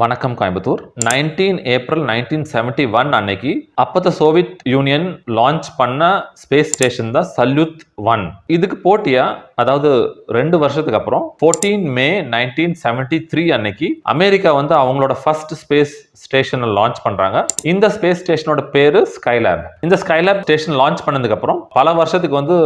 வணக்கம் கோயம்புத்தூர். 19 ஏப்ரல் 1971 அன்னைக்கு அப்பத்த Soviet union launch பண்ண ஸ்பேஸ் ஸ்டேஷன் தான் சல்யூட் 1. இதுக்கு போட்டியா, அதாவது 2 வருஷத்துக்கு அப்புறம் 14 மே 1973 அன்னைக்கு அமெரிக்கா வந்து அவங்களோட ஃபர்ஸ்ட் ஸ்பேஸ் ஸ்டேஷனை லான்ச் பண்றாங்க. இந்த ஸ்பேஸ் ஸ்டேஷனோட பேரு ஸ்கைலேப். இந்த ஸ்கைலேப் ஸ்டேஷன் லான்ச் பண்ணதுக்கு அப்புறம் பல வருஷத்துக்கு வந்து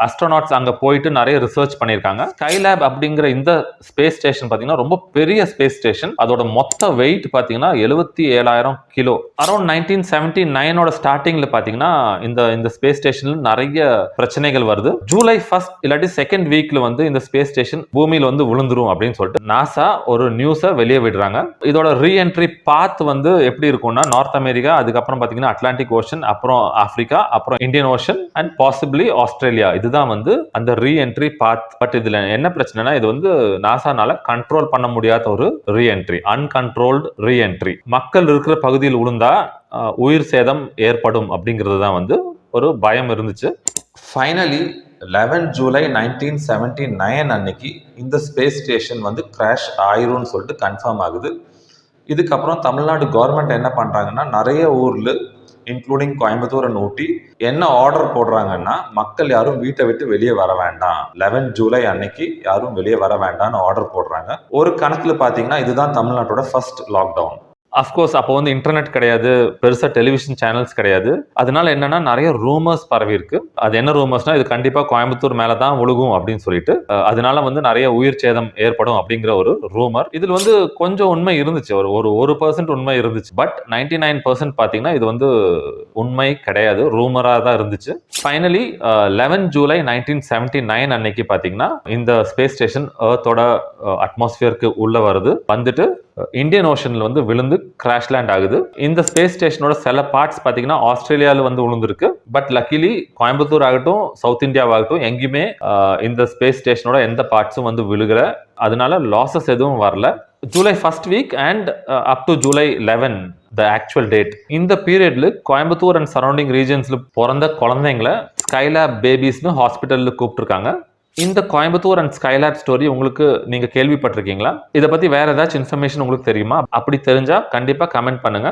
அஸ்ட்ரோநாட்ஸ் அங்க போயிட்டு நிறைய ரிசர்ச் பண்ணியிருக்காங்க. ஸ்கைலேப் அப்படிங்கிற இந்த ஸ்பேஸ் ஸ்டேஷன் பாத்தீங்கன்னா ரொம்ப பெரிய ஸ்பேஸ் ஸ்டேஷன். அதோட மொத்த வெயிட் பாத்தீங்கன்னா 77,000 கிலோ. அரௌண்ட் 1979 ஸ்டார்டிங்ல பாத்தீங்கன்னா இந்த ஸ்பேஸ் ஸ்டேஷன்ல நிறைய பிரச்சனைகள் வருது. ஜூலை 1 இல்லாட்டி செகண்ட் வீக்ல வந்து இந்த ஸ்பேஸ் ஸ்டேஷன் பூமியில வந்து விழுந்துரும் அப்படின்னு சொல்லிட்டு நாசா ஒரு நியூஸை வெளியே விடுறாங்க. இதோட ரீஎன்ட்ரி பாத் வந்து எப்படி இருக்கும்னா, நார்த் அமெரிக்கா, அதுக்கப்புறம் பாத்தீங்கன்னா அட்லாண்டிக் ஓஷன், அப்புறம் ஆப்பிரிக்கா, அப்புறம் Indian ocean and possibly Australia. இதுதான் வந்து அந்த ரீஎன்ட்ரி பாத். பட் இதுல என்ன பிரச்சனைனா, இது வந்து நாசானால கண்ட்ரோல் பண்ண முடியாத ஒரு ரீஎன்ட்ரி, அன்கண்ட்ரோல்டு ரீஎன்ட்ரி. மக்கள் இருக்கிற பகுதியில் விழுந்தா உயிர் சேதம் ஏற்படும் அப்படிங்கிறது தான் வந்து ஒரு பயம் இருந்துச்சு. ஃபைனலி 11 ஜூலை 1979 அன்னைக்கு இந்த ஸ்பேஸ் ஸ்டேஷன் வந்து கிராஷ் ஆயிரும்னு சொல்லிட்டு கன்ஃபார்ம் ஆகுது. இதுக்கப்புறம் தமிழ்நாடு கவர்மெண்ட் என்ன பண்றாங்கன்னா, நிறைய ஊர்ல இன்க்ளூடிங் கோயம்புத்தூர் அண்ட் ஊட்டி என்ன ஆர்டர் போடுறாங்கன்னா, மக்கள் யாரும் வீட்டை விட்டு வெளியே வர வேண்டாம், 11 ஜூலை அன்னைக்கு யாரும் வெளியே வர வேண்டாம்னு ஆர்டர் போடுறாங்க. ஒரு கணக்குல பாத்தீங்கன்னா இதுதான் தமிழ்நாட்டோட ஃபர்ஸ்ட் லாக்டவுன். அஃப்கோர்ஸ் அப்போ வந்து இன்டர்நெட் கிடையாது, பெருசா டெலிவிஷன் சேனல்ஸ் கிடையாது. அதனால என்னன்னா நிறைய ரூமர்ஸ் பரவி இருக்கு. அது என்ன ரூமர்ஸ்னா, இது கண்டிப்பா கோயம்புத்தூர் மேலதான் விழுகும் அப்படின்னு சொல்லிட்டு, அதனால வந்து நிறைய உயிர் சேதம் ஏற்படும் அப்படிங்கிற ஒரு ரூமர். இதுல வந்து கொஞ்சம் உண்மை இருந்துச்சு, ஒரு 1% உண்மை இருந்துச்சு. பட் 99% பாத்தீங்கன்னா இது வந்து உண்மை கிடையாது, ரூமரா தான் இருந்துச்சு. ஃபைனலி 11 ஜூலை 1979 அன்னைக்கு பாத்தீங்கன்னா இந்த ஸ்பேஸ் ஸ்டேஷன் எர்த்தோட அட்மாஸ்பியருக்கு உள்ள வருது. வந்துட்டு இந்தியன் ஓஷன்ல வந்து விழுந்து கிராஷ் லேண்ட் ஆகுது. இந்த ஸ்பேஸ் ஸ்டேஷனோட சில பார்ட்ஸ் பாத்தீங்கன்னா ஆஸ்திரேலியால வந்து விழுந்திருக்கு. பட் லக்கிலி கோயம்புத்தூர் ஆகட்டும், சவுத் இந்தியாவாகட்டும், எங்கேயுமே இந்த ஸ்பேஸ் ஸ்டேஷனோட எந்த பார்ட்ஸும் வந்து விழுகிற, அதனால லாசஸ் எதுவும் வரல. July first week and up to July 11 the actual date, இந்த பீரியட்ல கோயம்புத்தூர் அண்ட் சரௌண்டிங் ரீஜன்ஸ்ல பிறந்த குழந்தைங்களை ஸ்கைலேப் பேபிஸ்னு ஹாஸ்பிட்டல்ல கூப்பிட்டுருக்காங்க. இந்த கோயம்புத்தூர் அண்ட் ஸ்கைலேப் ஸ்டோரி உங்களுக்கு நீங்க கேள்விப்பட்டிருக்கீங்களா? இதை பத்தி வேற ஏதாச்சும் இன்ஃபர்மேஷன் உங்களுக்கு தெரியுமா? அப்படி தெரிஞ்சா கண்டிப்பா கமெண்ட் பண்ணுங்க.